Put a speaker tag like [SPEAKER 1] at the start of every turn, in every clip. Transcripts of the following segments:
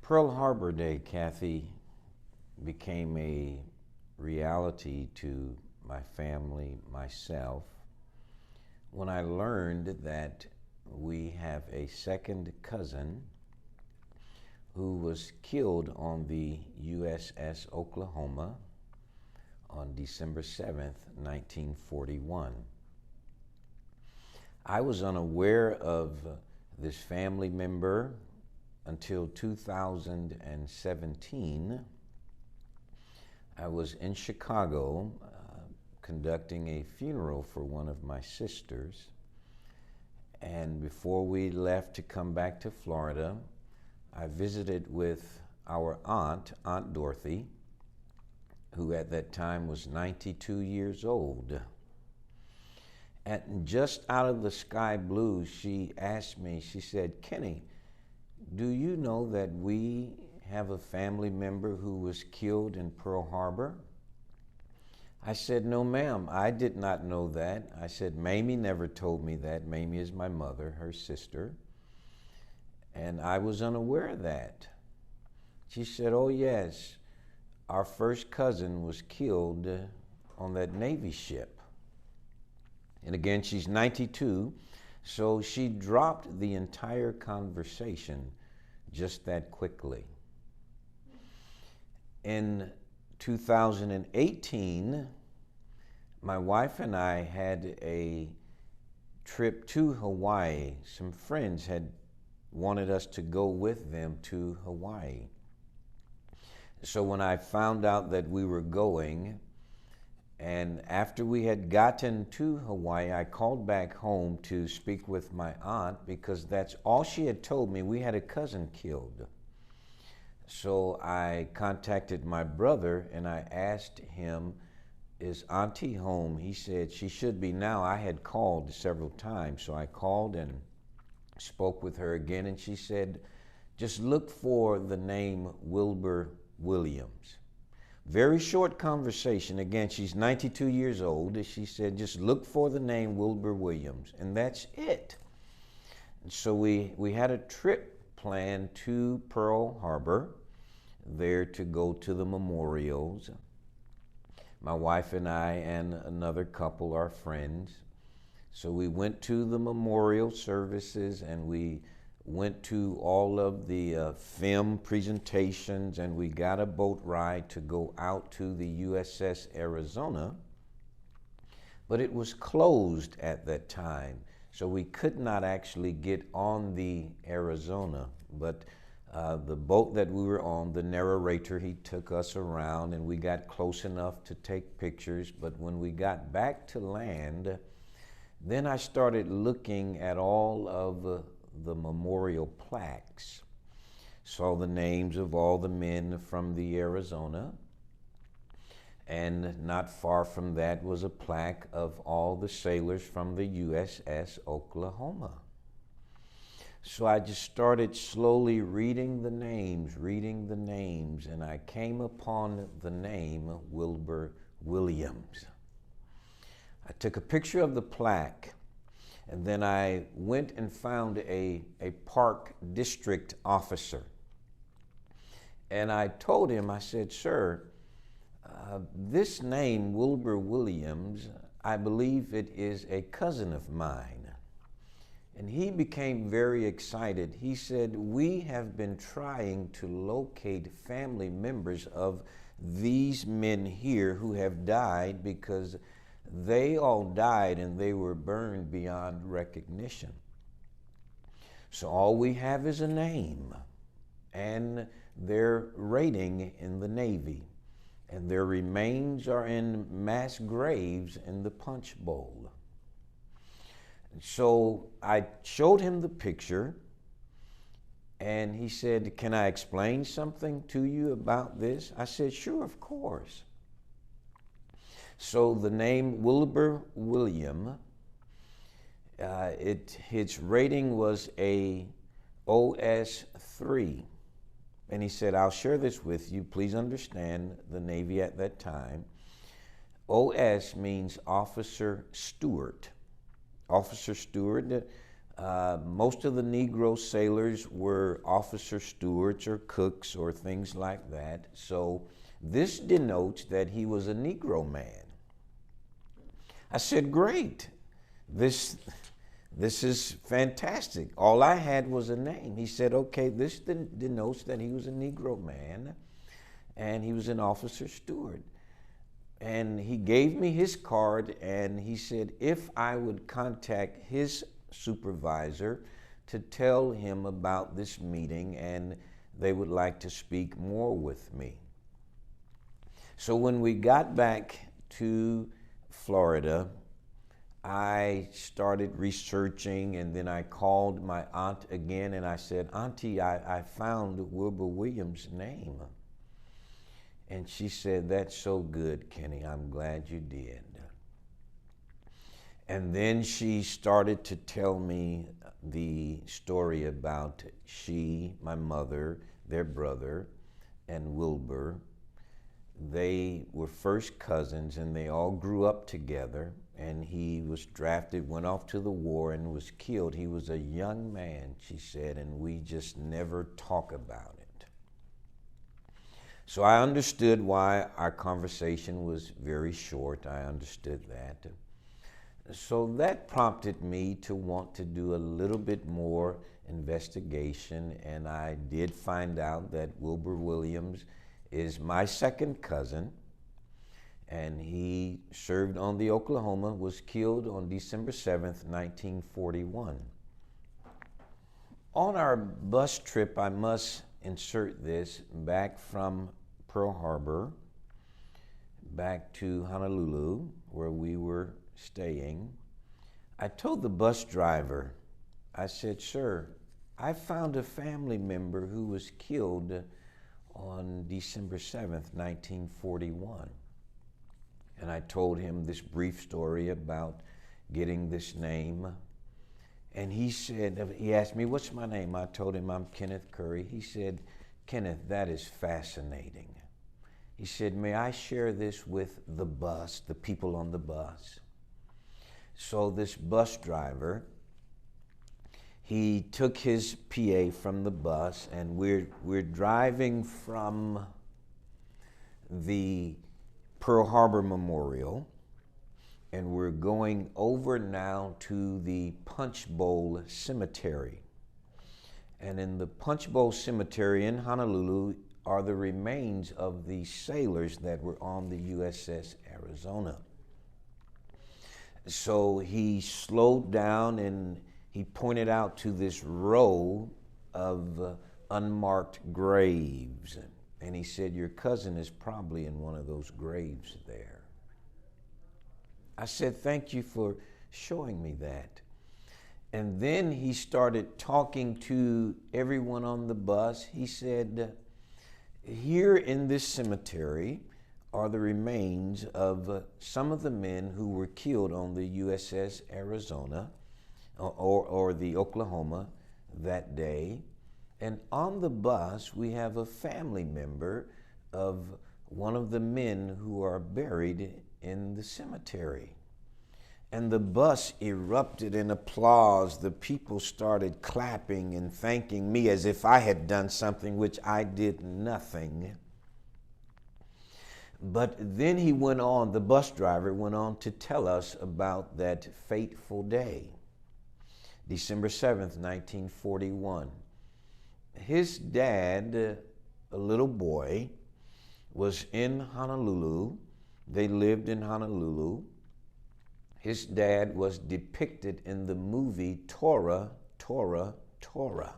[SPEAKER 1] Pearl Harbor Day, Kathy, became a reality to my family, myself, when I learned that we have a second cousin who was killed on the USS Oklahoma on December 7th, 1941. I was unaware of this family member until 2017. I was in Chicago conducting a funeral for one of my sisters. And before we left to come back to Florida, I visited with our aunt, Aunt Dorothy, who at that time was 92 years old. And just out of the sky blue, she asked me, she said, "Kenny, do you know that we have a family member who was killed in Pearl Harbor?" I said, "No, ma'am, I did not know that." I said, "Mamie never told me that." Mamie is my mother, her sister. And I was unaware of that. She said, "Oh yes, our first cousin was killed on that Navy ship." And again, she's 92, so she dropped the entire conversation just that quickly. In 2018, my wife and I had a trip to Hawaii. Some friends had wanted us to go with them to Hawaii. So when I found out that we were going, and after we had gotten to Hawaii, I called back home to speak with my aunt because that's all she had told me. We had a cousin killed. So I contacted my brother and I asked him, "Is Auntie home?" He said, "She should be now." I had called several times, so I called and spoke with her again, and she said, "Just look for the name Wilbur Williams." Very short conversation. Again, she's 92 years old. She said, "Just look for the name Wilbur Williams," and that's it. And so we had a trip planned to Pearl Harbor, there to go to the memorials. My wife and I and another couple are friends. So we went to the memorial services and we went to all of the film presentations, and we got a boat ride to go out to the USS Arizona. But it was closed at that time, so we could not actually get on the Arizona. But the boat that we were on, the narrator, he took us around and we got close enough to take pictures. But when we got back to land, then I started looking at all of the memorial plaques. Saw the names of all the men from the Arizona. And not far from that was a plaque of all the sailors from the USS Oklahoma. So I just started slowly reading the names, and I came upon the name Wilbur Williams. I took a picture of the plaque, and then I went and found a park district officer. And I told him, I said, "Sir, this name, Wilbur Williams, I believe it is a cousin of mine." And he became very excited. He said, "We have been trying to locate family members of these men here who have died because they all died and they were burned beyond recognition. So all we have is a name and their rating in the Navy, and their remains are in mass graves in the Punch Bowl." So I showed him the picture, and he said, "Can I explain something to you about this?" I said, "Sure, of course." So the name Wilbur William, its rating was a OS3. And he said, "I'll share this with you. Please understand the Navy at that time. OS means officer steward. Officer steward, Most of the Negro sailors were officer stewards or cooks or things like that. So this denotes that he was a Negro man. I said, great. This is fantastic. All I had was a name. He said, okay, this denotes that he was a Negro man and he was an officer steward. And he gave me his card and he said if I would contact his supervisor to tell him about this meeting and they would like to speak more with me. So when we got back to Florida, I started researching and then I called my aunt again and I said, Auntie, I found Wilbur Williams' name. And she said, that's so good, Kenny, I'm glad you did. And then she started to tell me the story about she, my mother, their brother, and Wilbur. They were first cousins and they all grew up together, and he was drafted, went off to the war and was killed. He was a young man, she said, and we just never talk about it. So I understood why our conversation was very short. I understood that. So that prompted me to want to do a little bit more investigation, and I did find out that Wilbur Williams is my second cousin, and he served on the Oklahoma, was killed on December 7th, 1941. On our bus trip, I must insert this, back from Pearl Harbor, back to Honolulu, where we were staying, I told the bus driver, I said, sir, I found a family member who was killed on December 7th, 1941. And I told him this brief story about getting this name. And he said, he asked me, what's my name? I told him I'm Kenneth Curry. He said, Kenneth, that is fascinating. He said, may I share this with the bus, the people on the bus? So this bus driver, he took his PA from the bus, and we're driving from the Pearl Harbor Memorial, and we're going over now to the Punch Bowl Cemetery. And in the Punch Bowl Cemetery in Honolulu are the remains of the sailors that were on the USS Arizona. So he slowed down and he pointed out to this row of unmarked graves. And he said, your cousin is probably in one of those graves there. I said, thank you for showing me that. And then he started talking to everyone on the bus. He said, here in this cemetery are the remains of some of the men who were killed on the USS Arizona or the Oklahoma that day. And on the bus, we have a family member of one of the men who are buried in the cemetery. And the bus erupted in applause. The people started clapping and thanking me as if I had done something, which I did nothing. But then he went on, the bus driver went on to tell us about that fateful day, December 7th, 1941. His dad, a little boy, was in Honolulu. They lived in Honolulu. His dad was depicted in the movie Tora, Tora, Tora.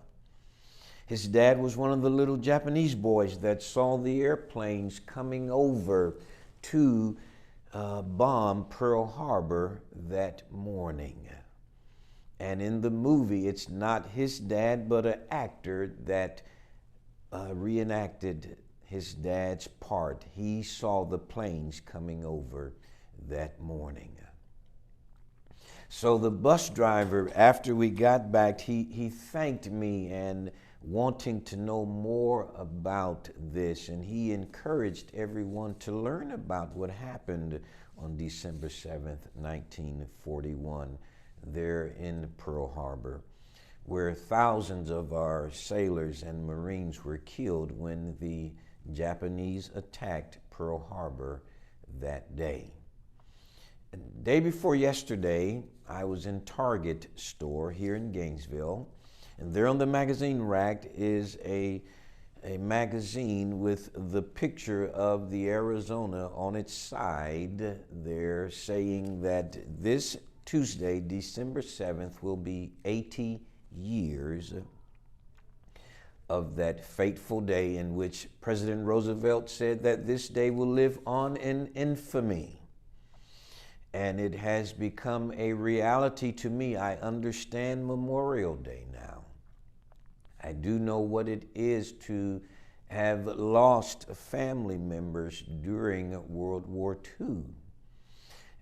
[SPEAKER 1] His dad was one of the little Japanese boys that saw the airplanes coming over to bomb Pearl Harbor that morning. And in the movie, it's not his dad, but an actor that reenacted his dad's part. He saw the planes coming over that morning. So the bus driver, after we got back, he thanked me and wanting to know more about this, and he encouraged everyone to learn about what happened on December 7th, 1941, there in Pearl Harbor, where thousands of our sailors and Marines were killed when the Japanese attacked Pearl Harbor that day. The day before yesterday, I was in Target store here in Gainesville, and there on the magazine rack is a magazine with the picture of the Arizona on its side there, saying that this Tuesday, December 7th, will be 80 years of that fateful day in which President Roosevelt said that this day will live on in infamy. And it has become a reality to me. I understand Memorial Day now. I do know what it is to have lost family members during World War II.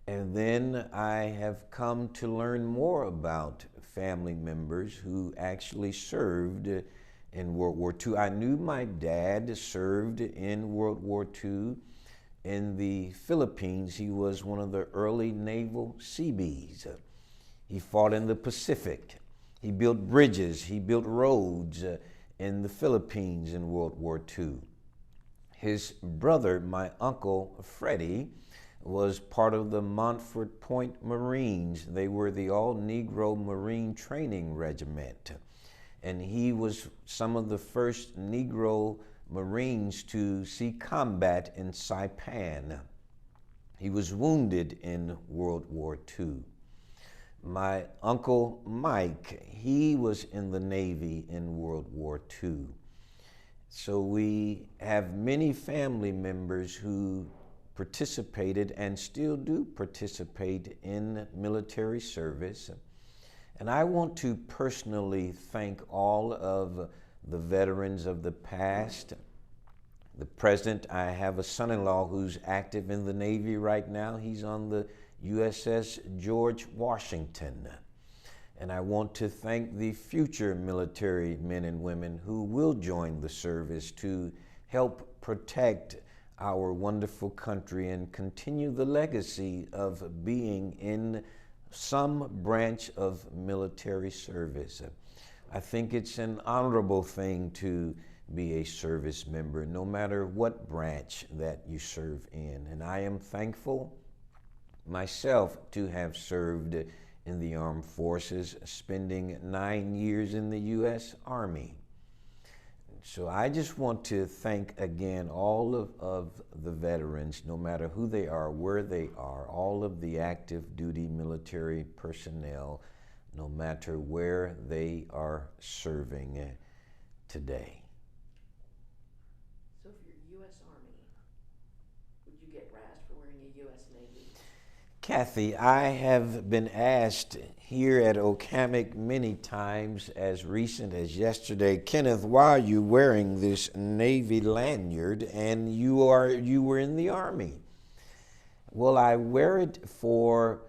[SPEAKER 1] And then I have come to learn more about family members who actually served in World War II. I knew my dad served in World War II in the Philippines. He was one of the early naval Seabees. He fought in the Pacific. He built bridges, he built roads in the Philippines in World War II. His brother, my uncle Freddie, was part of the Montford Point Marines. They were the all-Negro Marine Training Regiment. And he was some of the first Negro Marines to see combat in Saipan. He was wounded in World War II. My uncle Mike, he was in the Navy in World War II. So we have many family members who participated and still do participate in military service. And I want to personally thank all of the veterans of the past. The present, I have a son-in-law who's active in the Navy right now. He's on the USS George Washington. And I want to thank the future military men and women who will join the service to help protect our wonderful country and continue the legacy of being in some branch of military service. I think it's an honorable thing to be a service member, no matter what branch that you serve in. And I am thankful myself to have served in the armed forces, spending 9 years in the U.S. Army. So I just want to thank again all of the veterans, no matter who they are, where they are, all of the active duty military personnel, no matter where they are serving today.
[SPEAKER 2] So if you're U.S. Army, would you get razzed for wearing a U.S. Navy?
[SPEAKER 1] Kathy, I have been asked here at Hammock many times, as recent as yesterday, Kenneth, why are you wearing this Navy lanyard and you were in the Army? Well, I wear it for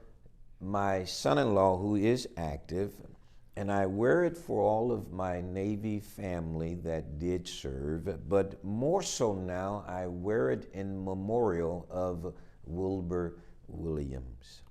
[SPEAKER 1] my son-in-law who is active, and I wear it for all of my Navy family that did serve, but more so now I wear it in memorial of Wilbur Williams.